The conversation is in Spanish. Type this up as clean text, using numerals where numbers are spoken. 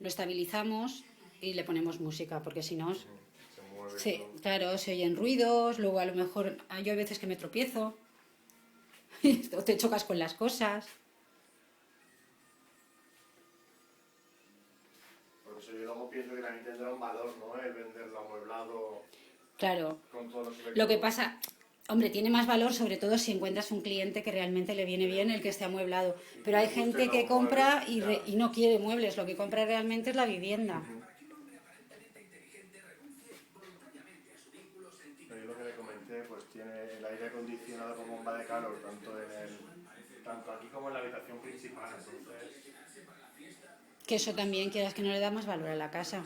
lo estabilizamos y le ponemos música, porque si no, Se mueve sí, todo. claro, se oyen ruidos, luego a lo mejor yo hay veces que me tropiezo o te chocas con las cosas. Por eso yo luego pienso que también tendrá un valor, ¿no? El venderlo amueblado Claro, con todos los lo que elementos. pasa, hombre, tiene más valor sobre todo si encuentras un cliente que realmente le viene bien el que esté amueblado. Y que Pero le hay gusten gente que los muebles, compra ya. y no quiere muebles, lo que compra realmente es la vivienda. Ujú. Pero yo lo que le comenté, pues tiene el aire acondicionado con bomba de calor, tanto aquí como en la habitación principal, entonces Que eso también, quieras que no le da más valor a la casa.